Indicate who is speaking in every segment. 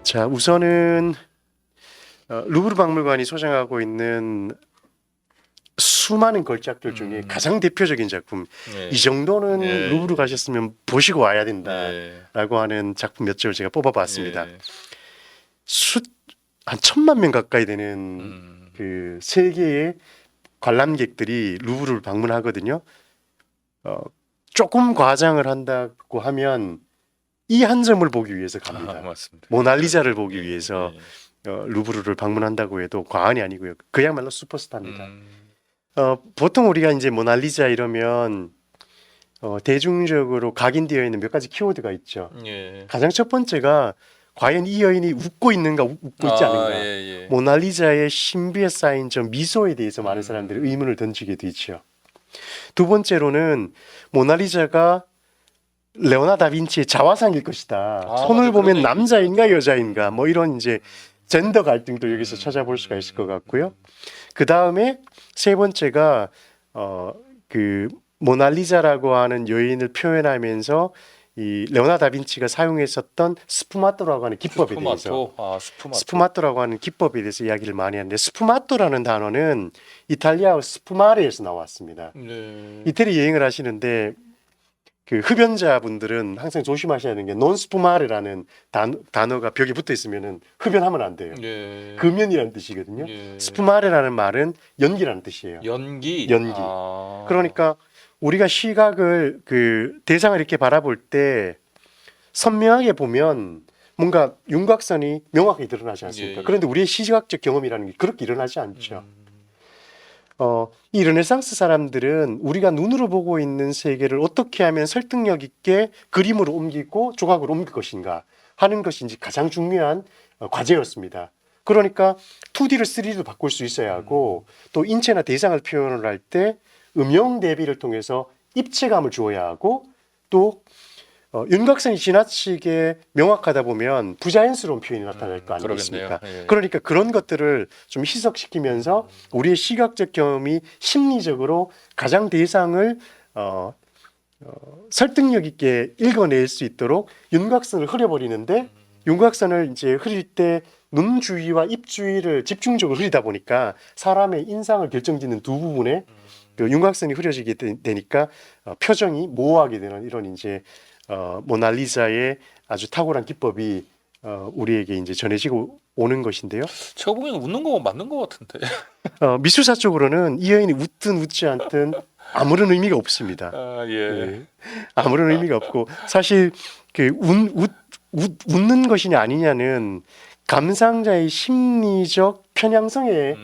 Speaker 1: 자, 우선은 루브르 박물관이 소장하고 있는 수많은 걸작들 중에 가장 대표적인 작품,
Speaker 2: 네.
Speaker 1: 이 정도는
Speaker 2: 예,
Speaker 1: 루브르
Speaker 2: 예.
Speaker 1: 가셨으면 보시고 와야
Speaker 2: 네.
Speaker 1: 된다라고 하는 작품 몇 점을 제가 뽑아봤습니다.
Speaker 2: 예.
Speaker 1: 한 1,000만 명 가까이 되는
Speaker 2: 음.
Speaker 1: 그 세계의 관람객들이 루브르를 방문하거든요. 조금 과장을 한다고 하면 이 한 점을 보기 위해서 갑니다.
Speaker 2: 맞습니다.
Speaker 1: 모나리자를 보기
Speaker 2: 예,
Speaker 1: 위해서
Speaker 2: 예.
Speaker 1: 루브르를 방문한다고 해도 과언이 아니고요. 그야말로 슈퍼스타입니다.
Speaker 2: 음.
Speaker 1: 보통 우리가 이제 모나리자 이러면 대중적으로 각인되어 있는 몇 가지 키워드가 있죠.
Speaker 2: 예.
Speaker 1: 가장 첫 번째가 과연 이 여인이 웃고 있는가, 웃고 있지 않은가.
Speaker 2: 예, 예.
Speaker 1: 모나리자의 신비에 쌓인 저 미소에 대해서 많은 사람들이 의문을 던지게 되죠. 두 번째로는 모나리자가 레오나 다빈치의 자화상일 것이다. 손을
Speaker 2: 맞아,
Speaker 1: 보면
Speaker 2: 그런
Speaker 1: 남자인가 여자인가 뭐 이런 이제 젠더 갈등도 여기서 찾아볼 수가 있을 것 같고요. 그 다음에 세 번째가 그 모나리자라고 하는 여인을 표현하면서 이 레오나 다빈치가 사용했었던 스푸마토라고 하는 기법에 대해서 스푸마토라고 하는 기법에 대해서 이야기를 많이 하는데, 스푸마토라는 단어는 이탈리아어 스푸마레에서 나왔습니다.
Speaker 2: 네.
Speaker 1: 이태리 여행을 하시는데 그 흡연자분들은 항상 조심하셔야 하는 게 논스푸마레라는 단어가 벽에 붙어 있으면은 흡연하면 안 돼요.
Speaker 2: 예.
Speaker 1: 금연이라는 뜻이거든요.
Speaker 2: 예.
Speaker 1: 스푸마레라는 말은 연기라는 뜻이에요.
Speaker 2: 연기.
Speaker 1: 그러니까 우리가 시각을 그 대상을 이렇게 바라볼 때 선명하게 보면 뭔가 윤곽선이 명확하게 드러나지 않습니까?
Speaker 2: 예.
Speaker 1: 그런데 우리의 시각적 경험이라는 게 그렇게 일어나지 않죠. 이 르네상스 사람들은 우리가 눈으로 보고 있는 세계를 어떻게 하면 설득력 있게 그림으로 옮기고 조각으로 옮길 것인가 하는 것이 이제 가장 중요한 과제였습니다. 그러니까 2D를 3D로 바꿀 수 있어야 하고, 또 인체나 대상을 표현을 할 때 음영 대비를 통해서 입체감을 주어야 하고, 또 윤곽선이 지나치게 명확하다 보면 부자연스러운 표현이 나타날 거 아니겠습니까?
Speaker 2: 그러겠네요. 예.
Speaker 1: 그러니까 그런 것들을 좀 희석시키면서 우리의 시각적 경험이 심리적으로 가장 대상을 설득력 있게 읽어낼 수 있도록 윤곽선을 흐려버리는데, 윤곽선을 이제 흐릴 때 눈 주위와 입 주위를 집중적으로 흐리다 보니까 사람의 인상을 결정짓는 두 부분에 그 윤곽선이 흐려지게 되니까 표정이 모호하게 되는 이런 이제 모나리자의 아주 탁월한 기법이 우리에게 이제 전해지고 오는 것인데요.
Speaker 2: 제가 보기엔 웃는 거 맞는 거 같은데.
Speaker 1: 미술사 쪽으로는 이 여인이 웃든 웃지 않든 아무런 의미가 없습니다.
Speaker 2: 예.
Speaker 1: 예. 아무런 의미가 없고, 사실 그 웃는 것이냐 아니냐는 감상자의 심리적 편향성의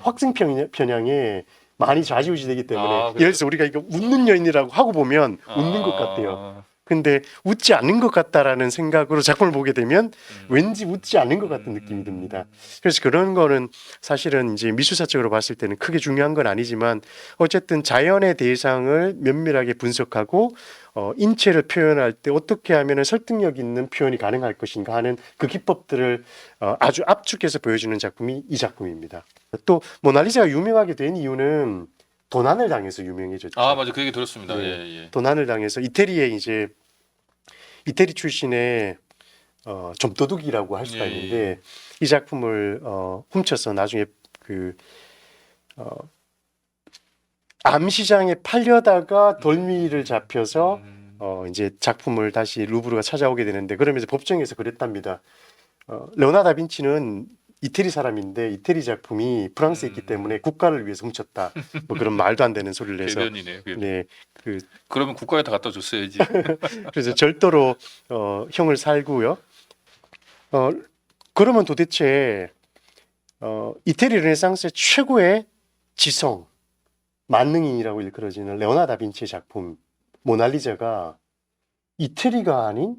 Speaker 1: 확증 편향에 많이 좌지우지되기 때문에, 예를 들어서 우리가 이거 웃는 여인이라고 하고 보면 웃는 것 같아요. 근데 웃지 않는 것 같다라는 생각으로 작품을 보게 되면 왠지 웃지 않는 것 같은 느낌이 듭니다. 그래서 그런 거는 사실은 이제 미술사적으로 봤을 때는 크게 중요한 건 아니지만, 어쨌든 자연의 대상을 면밀하게 분석하고 인체를 표현할 때 어떻게 하면 설득력 있는 표현이 가능할 것인가 하는 그 기법들을 아주 압축해서 보여주는 작품이 이 작품입니다. 또 모나리자가 유명하게 된 이유는 도난을 당해서 유명해졌죠.
Speaker 2: 맞아, 그 얘기 들었습니다.
Speaker 1: 네.
Speaker 2: 예.
Speaker 1: 도난을 당해서 이태리 출신의 점도둑이라고 할 수가 있는데, 이 작품을 훔쳐서 나중에 그 암시장에 팔려다가 덜미를 잡혀서 이제 작품을 다시 루브르가 찾아오게 되는데, 그러면서 법정에서 그랬답니다. 레오나 다빈치는 이태리 사람인데 이태리 작품이 프랑스에 있기 때문에 국가를 위해서 훔쳤다. 뭐 그런 말도 안 되는 소리를 내서.
Speaker 2: 대변이네.
Speaker 1: 네,
Speaker 2: 그러면 국가에다 갖다 줬어야지.
Speaker 1: 그래서 절도로 형을 살고요. 그러면 도대체 이태리 르네상스의 최고의 지성, 만능인이라고 일컬어지는 레오나 다빈치의 작품 모나리자가 이태리가 아닌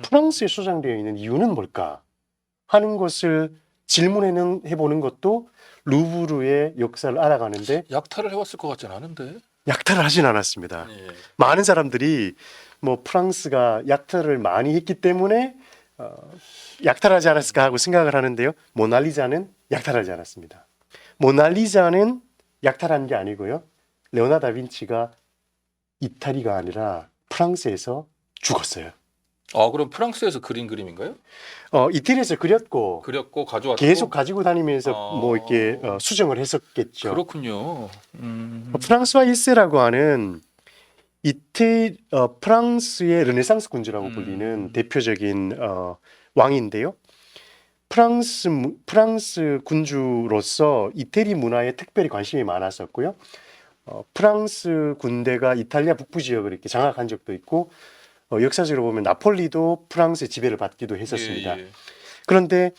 Speaker 1: 프랑스에 소장되어 있는 이유는 뭘까 하는 것을 질문해보는 것도 루브르의 역사를 알아가는데,
Speaker 2: 약탈을 해왔을 것 같진 않은데.
Speaker 1: 약탈을 하진 않았습니다.
Speaker 2: 예.
Speaker 1: 많은 사람들이 뭐 프랑스가 약탈을 많이 했기 때문에 약탈하지 않았을까 하고 생각을 하는데요. 모나리자는 약탈하지 않았습니다. 모나리자는 약탈한 게 아니고요. 레오나 다빈치가 이태리가 아니라 프랑스에서 죽었어요.
Speaker 2: 아, 그럼 프랑스에서 그린 그림인가요?
Speaker 1: 이태리에서 그렸고
Speaker 2: 그렸고 가져왔고.
Speaker 1: 계속 가지고 다니면서
Speaker 2: 아.
Speaker 1: 뭐 이렇게 수정을 했었겠죠.
Speaker 2: 그렇군요.
Speaker 1: 프랑스와 1세라고 하는 프랑스의 르네상스 군주라고 불리는 대표적인 왕인데요. 프랑스 군주로서 이태리 문화에 특별히 관심이 많았었고요. 프랑스 군대가 이탈리아 북부 지역을 이렇게 장악한 적도 있고, 역사적으로 보면 나폴리도 프랑스의 지배를 받기도 했었습니다.
Speaker 2: 예, 예.
Speaker 1: 그런데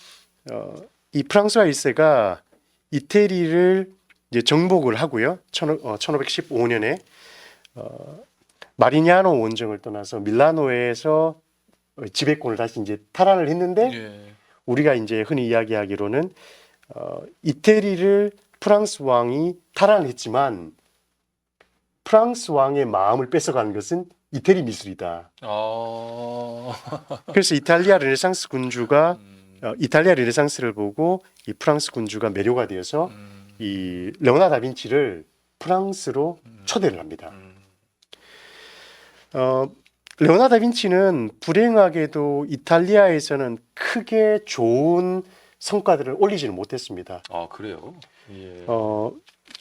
Speaker 1: 이 프랑스와 1세가 이태리를 이제 정복을 하고요. 1515년에 마리냐노 원정을 떠나서 밀라노에서 지배권을 다시 이제 탈환을 했는데,
Speaker 2: 예.
Speaker 1: 우리가 이제 흔히 이야기하기로는 이태리를 프랑스 왕이 탈환을 했지만 프랑스 왕의 마음을 뺏어간 것은 이태리 미술이다.
Speaker 2: 아.
Speaker 1: 그래서 이탈리아 르네상스 군주가 이탈리아 르네상스를 보고 이 프랑스 군주가 매료가 되어서 이 레오나르도 다빈치를 프랑스로 초대를 합니다. 레오나르도 다빈치는 불행하게도 이탈리아에서는 크게 좋은 성과들을 올리지는 못했습니다.
Speaker 2: 아, 그래요? 예.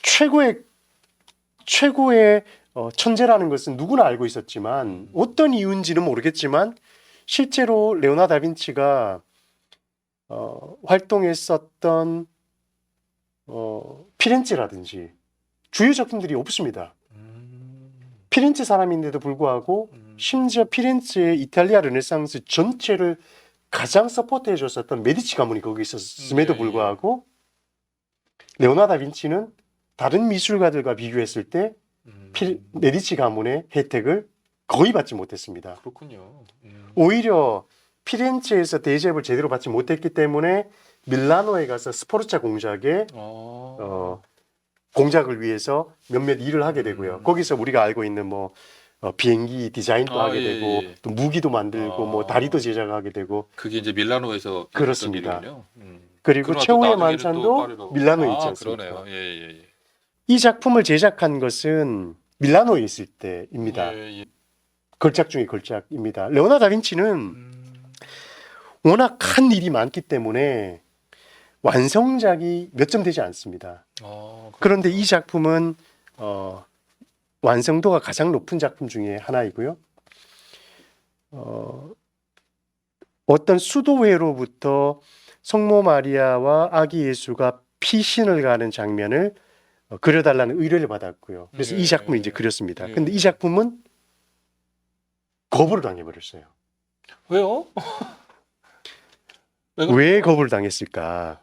Speaker 1: 최고의 천재라는 것은 누구나 알고 있었지만 어떤 이유인지는 모르겠지만 실제로 레오나르도 다빈치가 활동했었던 피렌체라든지 주요 작품들이 없습니다. 피렌체 사람인데도 불구하고 심지어 피렌체의 이탈리아 르네상스 전체를 가장 서포트해 줬었던 메디치 가문이 거기 있었음에도 불구하고 레오나르도 다빈치는 다른 미술가들과 비교했을 때 메디치 가문의 혜택을 거의 받지 못했습니다.
Speaker 2: 그렇군요.
Speaker 1: 오히려 피렌체에서 대접을 제대로 받지 못했기 때문에 밀라노에 가서 스포르차 공작에 공작을 위해서 몇몇 일을 하게 되고요. 거기서 우리가 알고 있는 뭐 비행기 디자인도 하게
Speaker 2: 예,
Speaker 1: 되고
Speaker 2: 예.
Speaker 1: 또 무기도 만들고 뭐 다리도 제작하게 되고
Speaker 2: 그게 이제 밀라노에서
Speaker 1: 그렇습니다.
Speaker 2: 있었던 일이군요.
Speaker 1: 그리고
Speaker 2: 그러나 또
Speaker 1: 최후의
Speaker 2: 나중에는
Speaker 1: 만찬도
Speaker 2: 또 파리로.
Speaker 1: 밀라노에 있지 않습니까?
Speaker 2: 그러네요. 예, 예, 예.
Speaker 1: 이 작품을 제작한 것은 밀라노에 있을 때입니다.
Speaker 2: 예, 예.
Speaker 1: 걸작 중의 걸작입니다. 레오나르도 다빈치는 워낙 한 일이 많기 때문에 완성작이 몇 점 되지 않습니다. 그런데 이 작품은 완성도가 가장 높은 작품 중에 하나이고요. 어떤 수도회로부터 성모 마리아와 아기 예수가 피신을 가는 장면을 그려달라는 의뢰를 받았고요. 그래서 이 작품을 이제 그렸습니다. 근데 이 작품은 거부를 당해버렸어요.
Speaker 2: 왜요?
Speaker 1: 왜 거부를 당했을까?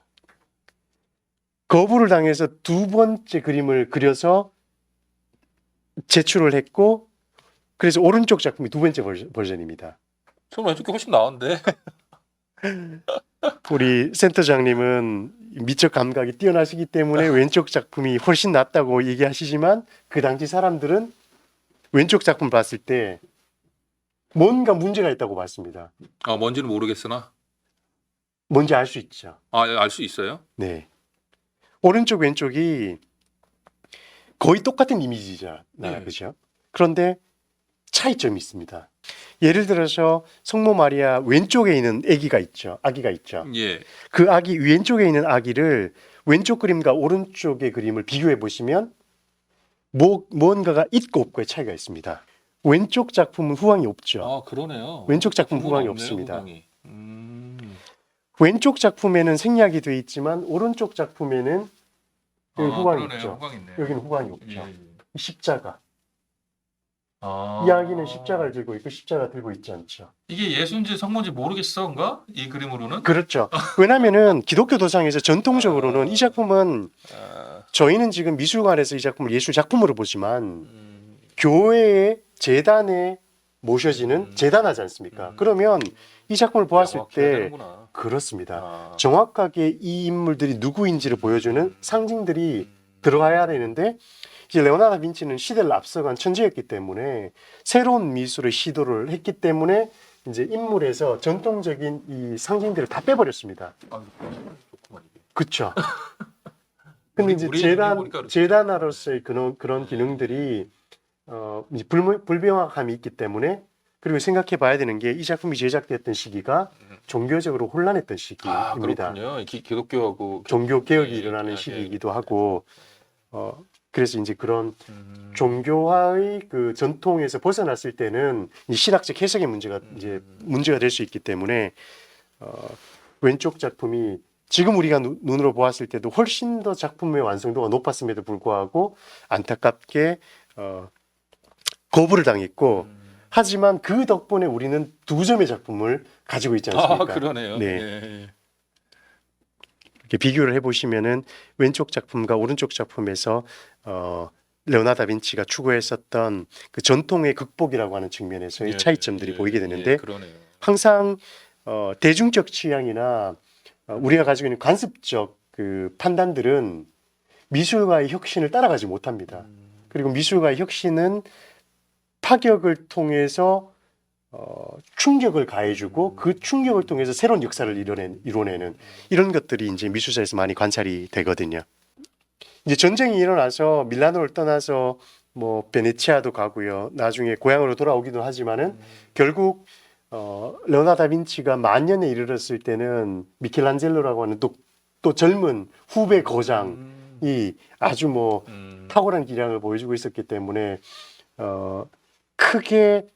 Speaker 1: 거부를 당해서 두 번째 그림을 그려서 제출을 했고, 그래서 오른쪽 작품이 두 번째 버전입니다.
Speaker 2: 저는 왼쪽이 훨씬 나은데.
Speaker 1: 우리 센터장님은 미적 감각이 뛰어나시기 때문에 왼쪽 작품이 훨씬 낫다고 얘기하시지만 그 당시 사람들은 왼쪽 작품 봤을 때 뭔가 문제가 있다고 봤습니다.
Speaker 2: 뭔지는 모르겠으나.
Speaker 1: 뭔지 알 수 있죠.
Speaker 2: 알 수 있어요?
Speaker 1: 네. 오른쪽 왼쪽이 거의 똑같은 이미지잖아요. 그렇죠? 그런데 차이점이 있습니다. 예를 들어서 성모 마리아 왼쪽에 있는 아기가 있죠.
Speaker 2: 예.
Speaker 1: 그 아기 왼쪽에 있는 아기를 왼쪽 그림과 오른쪽의 그림을 비교해 보시면 뭔가가 있고 없고의 차이가 있습니다. 왼쪽 작품은 후광이 없죠.
Speaker 2: 그러네요.
Speaker 1: 왼쪽 작품 후광이
Speaker 2: 없네요,
Speaker 1: 없습니다.
Speaker 2: 후광이.
Speaker 1: 왼쪽 작품에는 생략이 되어 있지만 오른쪽 작품에는 여기 후광이
Speaker 2: 그러네요.
Speaker 1: 있죠.
Speaker 2: 후광 있네요.
Speaker 1: 여기는 후광이 없죠.
Speaker 2: 예, 예.
Speaker 1: 십자가. 이 아기는 십자가를 들고 있고 십자가 들고 있지 않죠.
Speaker 2: 이게 예수인지 성모인지 모르겠어인가? 이 그림으로는?
Speaker 1: 그렇죠. 왜냐하면은 기독교 도상에서 전통적으로는 이 작품은 저희는 지금 미술관에서 이 작품을 예술 작품으로 보지만 교회의 재단에 모셔지는 재단하지 않습니까? 그러면 이 작품을 보았을 때 그렇습니다. 정확하게 이 인물들이 누구인지를 보여주는 상징들이 들어가야 되는데 이제 레오나르도 다빈치는 시대를 앞서간 천재였기 때문에 새로운 미술의 시도를 했기 때문에 이제 인물에서 전통적인 이 상징들을 다 빼버렸습니다. 그렇죠. 근데 이제 재단으로서의 그런 기능들이 이제 불명확함이 있기 때문에 그리고 생각해 봐야 되는 게 이 작품이 제작됐던 시기가 종교적으로 혼란했던
Speaker 2: 아,
Speaker 1: 시기입니다.
Speaker 2: 그렇군요. 기독교하고
Speaker 1: 종교 개혁이
Speaker 2: 예,
Speaker 1: 일어나는
Speaker 2: 예,
Speaker 1: 시기이기도
Speaker 2: 예.
Speaker 1: 하고 그래서 이제 그런
Speaker 2: 음,
Speaker 1: 종교화의 그 전통에서 벗어났을 때는 이 신학적 해석의 문제가 이제 문제가 될 수 있기 때문에 왼쪽 작품이 지금 우리가 눈으로 보았을 때도 훨씬 더 작품의 완성도가 높았음에도 불구하고 안타깝게 거부를 당했고 하지만 그 덕분에 우리는 두 점의 작품을 가지고 있지 않습니까?
Speaker 2: 그러네요.
Speaker 1: 네.
Speaker 2: 예.
Speaker 1: 이렇게 비교를 해보시면은 왼쪽 작품과 오른쪽 작품에서 레오나르도 다빈치가 추구했었던 그 전통의 극복이라고 하는 측면에서의
Speaker 2: 예,
Speaker 1: 차이점들이
Speaker 2: 예,
Speaker 1: 보이게 되는데
Speaker 2: 그러네요.
Speaker 1: 항상 대중적 취향이나 우리가 가지고 있는 관습적 그 판단들은 미술가의 혁신을 따라가지 못합니다. 그리고 미술가의 혁신은 파격을 통해서 충격을 가해주고 그 충격을 통해서 새로운 역사를 이뤄내는 이런 것들이 이제 미술사에서 많이 관찰이 되거든요. 이제 전쟁이 일어나서 밀라노를 떠나서 뭐 베네치아도 가고요. 나중에 고향으로 돌아오기도 하지만은 결국 레오나르도 다빈치가 만년에 이르렀을 때는 미켈란젤로라고 하는 또 젊은 후배 거장이 아주 뭐 탁월한 기량을 보여주고 있었기 때문에 크게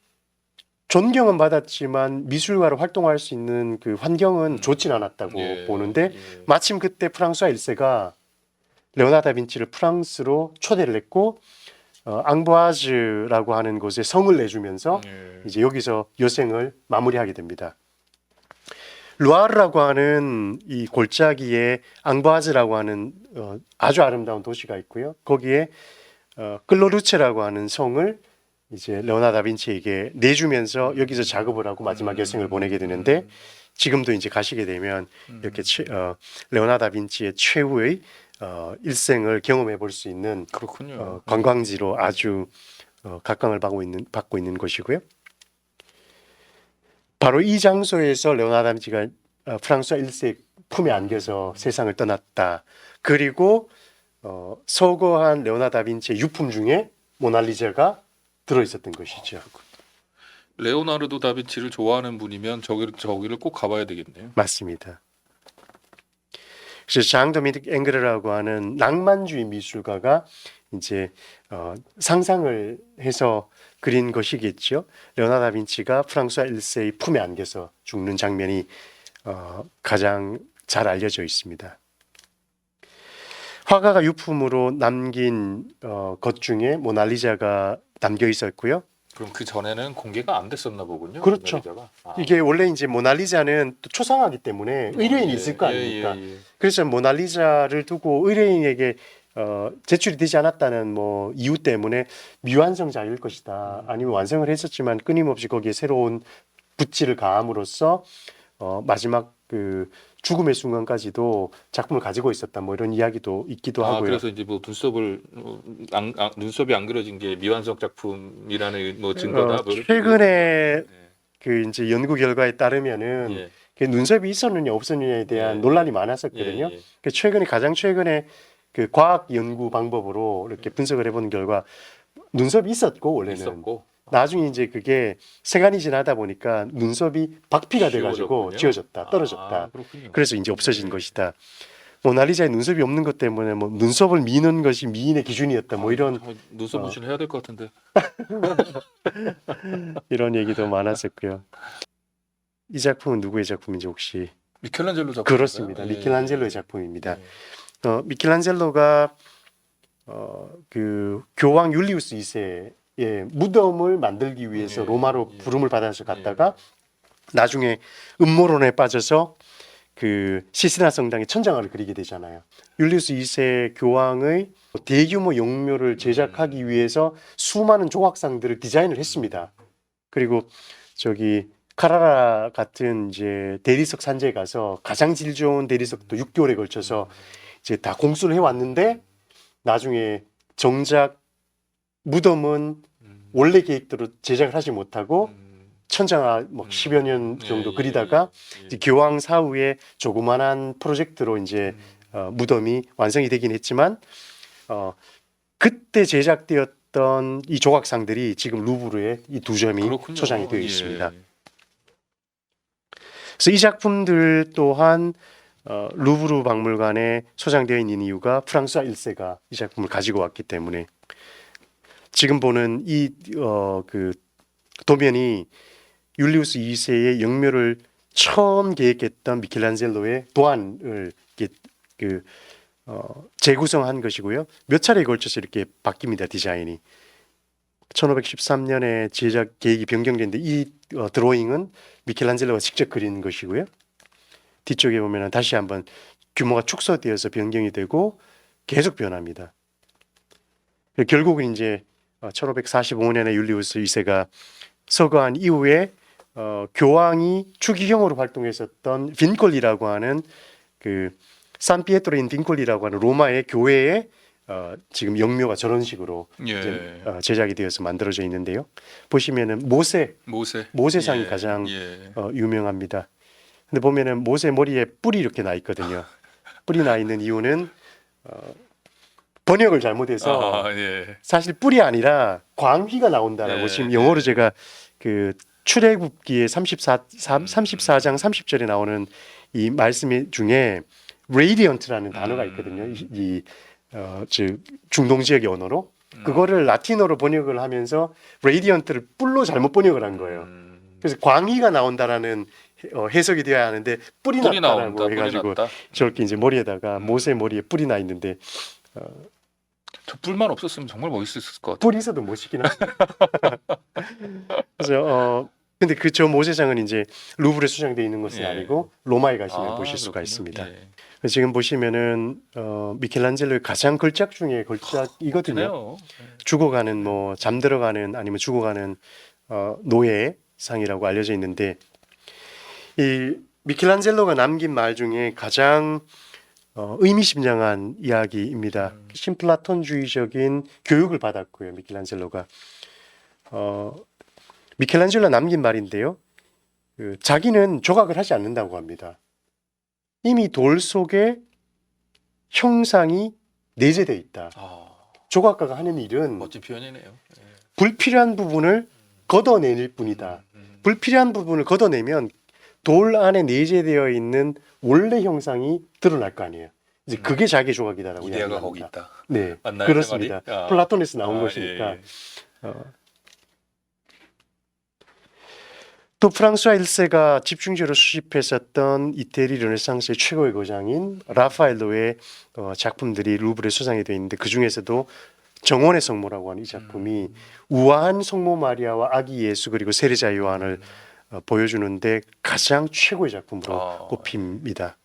Speaker 1: 존경은 받았지만 미술가로 활동할 수 있는 그 환경은 좋진 않았다고
Speaker 2: 예,
Speaker 1: 보는데
Speaker 2: 예.
Speaker 1: 마침 그때 프랑스와 1세가 레오나르도 다빈치를 프랑스로 초대를 했고 앙보아즈라고 하는 곳에 성을 내주면서
Speaker 2: 예.
Speaker 1: 이제 여기서 여생을 마무리하게 됩니다. 루아르라고 하는 이 골짜기에 앙보아즈라고 하는 아주 아름다운 도시가 있고요. 거기에 클로루체라고 하는 성을 이제 레오나르도 다빈치에게 내주면서 여기서 작업을 하고 마지막 여생을 보내게 되는데 지금도 이제 가시게 되면 이렇게 레오나르도 다빈치의 최후의 일생을 경험해 볼 수 있는
Speaker 2: 그렇군요.
Speaker 1: 관광지로 아주 각광을 받고 있는 곳이고요. 바로 이 장소에서 레오나르도 다빈치가 프랑스와 1세 품에 안겨서 세상을 떠났다. 그리고 서거한 레오나르도 다빈치의 유품 중에 모나리자가 들어 있었던 것이죠.
Speaker 2: 레오나르도 다빈치를 좋아하는 분이면 저기를 꼭 가봐야 되겠네요.
Speaker 1: 맞습니다. 그래서 장 도미닉 앵그르라고 하는 낭만주의 미술가가 이제 상상을 해서 그린 것이겠죠. 레오나르도 다빈치가 프랑스와 1세의 품에 안겨서 죽는 장면이 가장 잘 알려져 있습니다. 화가가 유품으로 남긴 것 중에 모나리자가 담겨 있었고요.
Speaker 2: 그럼 그 전에는 공개가 안 됐었나 보군요.
Speaker 1: 그렇죠.
Speaker 2: 모나리자가.
Speaker 1: 이게 원래 이제 모나리자는 또 초상화기 때문에 의뢰인이 있을 거 아닙니까?
Speaker 2: 예.
Speaker 1: 그래서 모나리자를 두고 의뢰인에게 제출이 되지 않았다는 뭐 이유 때문에 미완성작일 것이다. 아니면 완성을 했었지만 끊임없이 거기에 새로운 붓질을 가함으로써 마지막 그 죽음의 순간까지도 작품을 가지고 있었다. 뭐 이런 이야기도 있기도 하고요.
Speaker 2: 그래서 이제 뭐 눈썹이 안 그려진 게 미완성 작품이라는 뭐 증거다. 뭐 이렇게.
Speaker 1: 최근에 그 이제 연구 결과에 따르면은
Speaker 2: 예.
Speaker 1: 그 눈썹이 있었느냐 없었느냐에 대한
Speaker 2: 예.
Speaker 1: 논란이 많았었거든요.
Speaker 2: 예.
Speaker 1: 그 가장 최근에 그 과학 연구 방법으로 이렇게 분석을 해본 결과 눈썹이 있었고 원래는
Speaker 2: 있었고.
Speaker 1: 나중에 이제 그게 세간이 지나다 보니까 눈썹이 박피가 돼가지고
Speaker 2: 지워졌군요.
Speaker 1: 지워졌다, 떨어졌다.
Speaker 2: 그렇군요.
Speaker 1: 그래서 이제 없어진
Speaker 2: 예.
Speaker 1: 것이다. 모나리자의 눈썹이 없는 것 때문에 뭐 눈썹을 미는 것이 미인의 기준이었다. 뭐 이런
Speaker 2: 눈썹 문신을 해야 될 것 같은데.
Speaker 1: 이런 얘기도 많았었고요. 이 작품은 누구의 작품인지 혹시?
Speaker 2: 미켈란젤로 작품.
Speaker 1: 그렇습니다. 미켈란젤로의 작품입니다.
Speaker 2: 예.
Speaker 1: 미켈란젤로가 그 교황 율리우스 2세의 무덤을 만들기 위해서
Speaker 2: 예,
Speaker 1: 로마로
Speaker 2: 예.
Speaker 1: 부름을 받아서 갔다가 나중에 음모론에 빠져서 그 시스나 성당에 천장화를 그리게 되잖아요. 율리우스 2세 교황의 대규모 용묘를 제작하기 위해서 수많은 조각상들을 디자인을 했습니다. 그리고 저기 카라라 같은 이제 대리석 산지에 가서 가장 질 좋은 대리석도 6개월에 걸쳐서 이제 다 공수를 해왔는데 나중에 정작 무덤은 원래 계획대로 제작을 하지 못하고 천장화 뭐 10여 년 정도 그리다가 이제 교황 사후에 조그만한 프로젝트로 이제 무덤이 완성이 되긴 했지만 그때 제작되었던 있었던 이 조각상들이 지금 루브르에 이 두 점이
Speaker 2: 그렇군요.
Speaker 1: 소장이 되어
Speaker 2: 예.
Speaker 1: 있습니다. 그래서 이 작품들 또한 루브르 박물관에 소장되어 있는 이유가 프랑스와 1세가 이 작품을 가지고 왔기 때문에 지금 보는 이 그 도면이 율리우스 2세의 영묘를 처음 계획했던 미켈란젤로의 도안을 이렇게 재구성한 것이고요. 몇 차례에 걸쳐서 이렇게 바뀝니다. 디자인이. 1513년에 제작 계획이 변경됐는데 이 드로잉은 미켈란젤로가 직접 그린 것이고요. 뒤쪽에 보면 다시 한번 규모가 축소되어서 변경이 되고 계속 변합니다. 결국은 이제 1545년에 율리우스 2세가 서거한 이후에 교황이 추기경으로 활동했었던 빈콜리라고 하는 그 산피에트로 인 빈콜리라고 하는 로마의 교회에 지금 영묘가 저런 식으로
Speaker 2: 예.
Speaker 1: 이제, 제작이 되어서 만들어져 있는데요. 보시면은 모세상이
Speaker 2: 예.
Speaker 1: 가장
Speaker 2: 예.
Speaker 1: 유명합니다. 근데 보면은 모세 머리에 뿔이 이렇게 나 있거든요. 뿔이 나 있는 이유는 번역을 잘못해서
Speaker 2: 예.
Speaker 1: 사실 뿔이 아니라 광휘가 나온다라고
Speaker 2: 예,
Speaker 1: 지금 영어로
Speaker 2: 예.
Speaker 1: 제가 그 출애굽기의 34장 30절에 나오는 이 말씀 중에 radiant라는 단어가 있거든요. 즉 중동 지역의 언어로 그거를 라틴어로 번역을 하면서 radiant를 뿔로 잘못 번역을 한 거예요. 그래서 광휘가 나온다라는 해석이 되어야 하는데 뿔이 났다라고
Speaker 2: 나온다,
Speaker 1: 해가지고
Speaker 2: 뿔이 났다.
Speaker 1: 저렇게 이제 머리에다가 모세 머리에 뿔이 나 있는데
Speaker 2: 저 뿔만 없었으면 정말 멋있었을 것 같아요.
Speaker 1: 뿔이 있어도 멋있긴 하죠. 그래서 근데 그 저 모세상은 이제 루브르에 수장되어 있는 것은
Speaker 2: 예.
Speaker 1: 아니고 로마에 가시면 보실 수가
Speaker 2: 그렇군요.
Speaker 1: 있습니다.
Speaker 2: 예.
Speaker 1: 그래서 지금 보시면은 미켈란젤로의 가장 걸작 중에 걸작이거든요.
Speaker 2: 그네요.
Speaker 1: 죽어가는 뭐 잠들어가는 아니면 죽어가는 노예상이라고 알려져 있는데 이 미켈란젤로가 남긴 말 중에 가장 의미심장한 이야기입니다. 신플라톤주의적인 교육을 받았고요. 미켈란젤로가 미켈란젤로가 남긴 말인데요. 자기는 조각을 하지 않는다고 합니다. 이미 돌 속에 형상이 내재되어 있다. 조각가가 하는 일은
Speaker 2: 멋진 표현이네요. 예.
Speaker 1: 불필요한 부분을 걷어낼 뿐이다. 불필요한 부분을 걷어내면 돌 안에 내재되어 있는 원래 형상이 드러날 거 아니에요. 이제 그게 자기 조각이다라고
Speaker 2: 이데아가 거기
Speaker 1: 이야기합니다.
Speaker 2: 있다.
Speaker 1: 네,
Speaker 2: 맞나요?
Speaker 1: 그렇습니다.
Speaker 2: 그 말이?
Speaker 1: 플라톤에서 나온 것이니까.
Speaker 2: 예.
Speaker 1: 또 프랑스와 1세가 집중적으로 수집했었던 이태리 르네상스의 최고의 거장인 라파엘로의 작품들이 루브르에 소장이 되어 있는데 그 중에서도 정원의 성모라고 하는 이 작품이 우아한 성모 마리아와 아기 예수 그리고 세례자 요한을 보여주는데 가장 최고의 작품으로 꼽힙니다.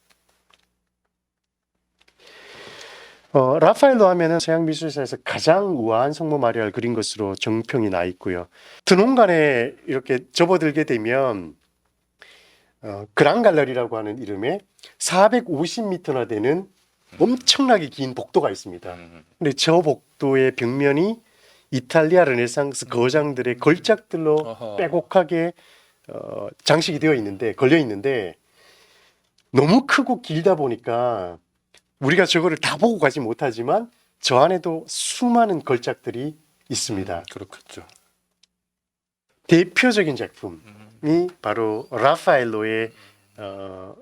Speaker 1: 라파엘로 하면은 서양 미술사에서 가장 우아한 성모 마리아를 그린 것으로 정평이 나 있고요. 드론간에 이렇게 접어들게 되면 그랑 갈러리라고 하는 이름의 450m나 되는 엄청나게 긴 복도가 있습니다. 근데 저 복도의 벽면이 이탈리아 르네상스 거장들의 걸작들로 빼곡하게 장식이 되어 있는데 걸려 있는데 너무 크고 길다 보니까 우리가 저거를 다 보고 가지 못하지만 저 안에도 수많은 걸작들이 있습니다.
Speaker 2: 그렇겠죠.
Speaker 1: 대표적인 작품이 바로 라파엘로의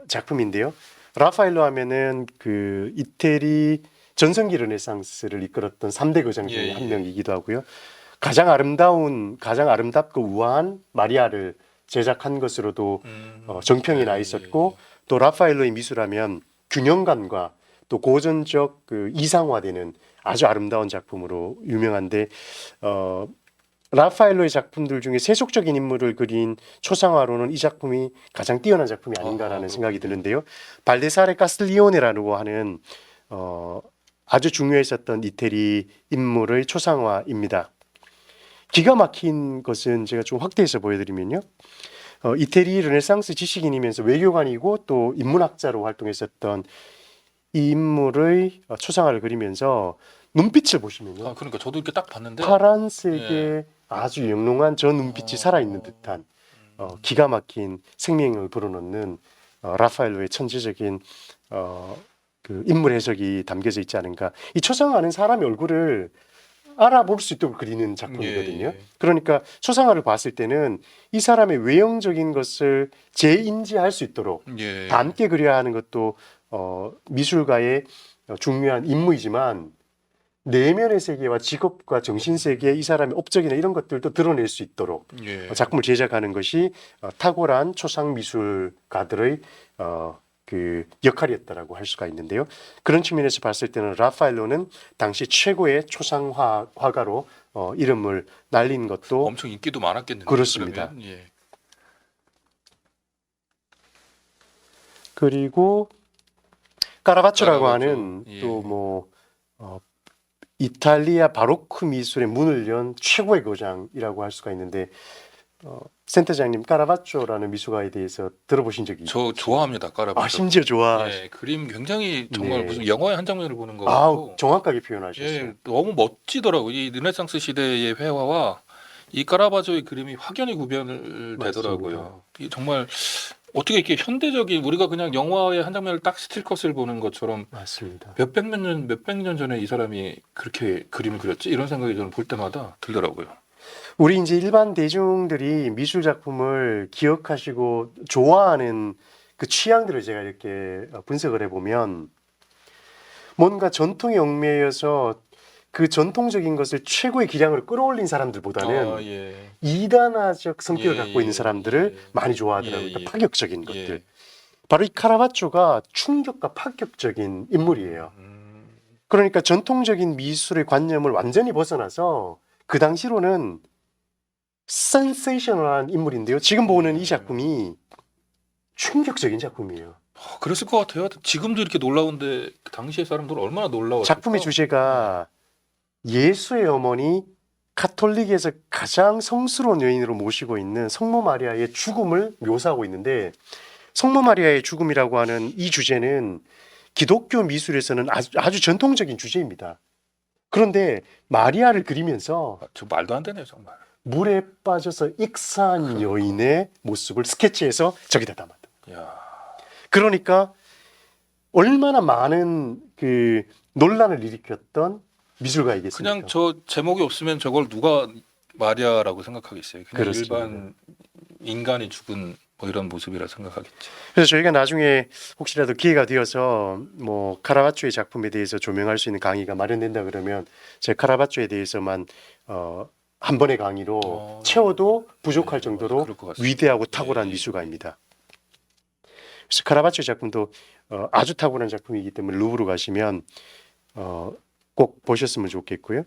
Speaker 1: 작품인데요. 라파엘로 하면은 그 이태리 전성기 르네상스를 이끌었던 3대 거장 중에 한 명이기도 하고요. 가장 아름답고 우아한 마리아를 제작한 것으로도 정평이 나 있었고 또 라파엘로의 미술하면 균형감과 또 고전적 그 이상화되는 아주 아름다운 작품으로 유명한데 라파엘로의 작품들 중에 세속적인 인물을 그린 초상화로는 이 작품이 가장 뛰어난 작품이 아닌가라는 생각이 드는데요. 발데사레 카스틸리오네라고 하는 아주 중요했었던 이태리 인물의 초상화입니다. 기가 막힌 것은 제가 좀 확대해서 보여드리면요. 이태리 르네상스 지식인이면서 외교관이고 또 인문학자로 활동했었던 이 인물의 초상화를 그리면서 눈빛을 보시면요.
Speaker 2: 그러니까 저도 이렇게 딱 봤는데
Speaker 1: 파란색의 아주 영롱한 저 눈빛이 살아있는 듯한 기가 막힌 생명을 불어넣는 라파엘로의 천재적인 그 인물 해석이 담겨져 있지 않은가. 이 초상화는 사람의 얼굴을 알아볼 수 있도록 그리는 작품이거든요.
Speaker 2: 예.
Speaker 1: 그러니까 초상화를 봤을 때는 이 사람의 외형적인 것을 재인지할 수 있도록
Speaker 2: 예.
Speaker 1: 다 함께 그려야 하는 것도 미술가의 중요한 임무이지만 내면의 세계와 직업과 정신 세계, 이 사람의 업적이나 이런 것들도 드러낼 수 있도록
Speaker 2: 예.
Speaker 1: 작품을 제작하는 것이 탁월한 초상 미술가들의 그 역할이었다라고 할 수가 있는데요. 그런 측면에서 봤을 때는 라파엘로는 당시 최고의 초상 화가로 이름을 날린 것도
Speaker 2: 엄청 인기도 많았겠는데.
Speaker 1: 그렇습니다.
Speaker 2: 그러면? 예.
Speaker 1: 그리고 까라바초라고
Speaker 2: 까라바초,
Speaker 1: 하는
Speaker 2: 예.
Speaker 1: 또 뭐 이탈리아 바로크 미술의 문을 연 최고의 거장이라고 할 수가 있는데 센터장님 까라바초라는 미술가에 대해서 들어보신 적이
Speaker 2: 저 좋아합니다. 까라바초.
Speaker 1: 심지어 좋아.
Speaker 2: 예, 그림 굉장히 정말
Speaker 1: 네.
Speaker 2: 무슨 영화의 한 장면을 보는 것 같고
Speaker 1: 정확하게 표현하셨어요.
Speaker 2: 예, 너무 멋지더라고요. 이 르네상스 시대의 회화와 이 까라바조의 그림이 확연히 구별되더라고요. 이 정말 어떻게 이렇게 현대적인 우리가 그냥 영화의 한 장면을 딱 스틸컷을 보는 것처럼
Speaker 1: 맞습니다.
Speaker 2: 몇백 년 전에 이 사람이 그렇게 그림을 그렸지? 이런 생각이 저는 볼 때마다 들더라고요.
Speaker 1: 우리 이제 일반 대중들이 미술 작품을 기억하시고 좋아하는 그 취향들을 제가 이렇게 분석을 해보면 뭔가 전통에 얽매여서 그 전통적인 것을 최고의 기량으로 끌어올린 사람들보다는
Speaker 2: 예.
Speaker 1: 이단화적 성격을
Speaker 2: 예,
Speaker 1: 갖고 있는
Speaker 2: 예,
Speaker 1: 사람들을
Speaker 2: 예.
Speaker 1: 많이 좋아하더라고요.
Speaker 2: 예,
Speaker 1: 그러니까 파격적인 것들.
Speaker 2: 예.
Speaker 1: 바로 이 카라바초가 충격과 파격적인 인물이에요.
Speaker 2: 음,
Speaker 1: 그러니까 전통적인 미술의 관념을 완전히 벗어나서 그 당시로는 센세이셔널한 인물인데요. 지금 보는 이 작품이 충격적인 작품이에요.
Speaker 2: 그랬을 것 같아요. 지금도 이렇게 놀라운데 그 당시의 사람들은 얼마나 놀라웠을까?
Speaker 1: 작품의 주제가 예수의 어머니 카톨릭에서 가장 성스러운 여인으로 모시고 있는 성모 마리아의 죽음을 묘사하고 있는데 성모 마리아의 죽음이라고 하는 이 주제는 기독교 미술에서는 아주 전통적인 주제입니다. 그런데 마리아를 그리면서
Speaker 2: 저 말도 안 되네요, 정말.
Speaker 1: 물에 빠져서 익사한 여인의 모습을 스케치해서 저기다 담았다.
Speaker 2: 야,
Speaker 1: 그러니까 얼마나 많은 그 논란을 일으켰던 미술가이겠습니까?
Speaker 2: 그냥 저 제목이 없으면 저걸 누가 마리아라고 생각하겠어요. 그냥
Speaker 1: 그렇습니다.
Speaker 2: 일반 인간이 죽은 뭐 이런 모습이라 생각하겠지.
Speaker 1: 그래서 저희가 나중에 혹시라도 기회가 되어서 뭐 카라바초의 작품에 대해서 조명할 수 있는 강의가 마련된다 그러면 제 카라바초에 대해서만 한 번의 강의로 채워도 부족할 정도로
Speaker 2: 그럴 것 같습니다.
Speaker 1: 위대하고 탁월한
Speaker 2: 예, 예.
Speaker 1: 미술가입니다. 그래서 카라바초의 작품도 아주 탁월한 작품이기 때문에 루브르 가시면 꼭 보셨으면 좋겠고요.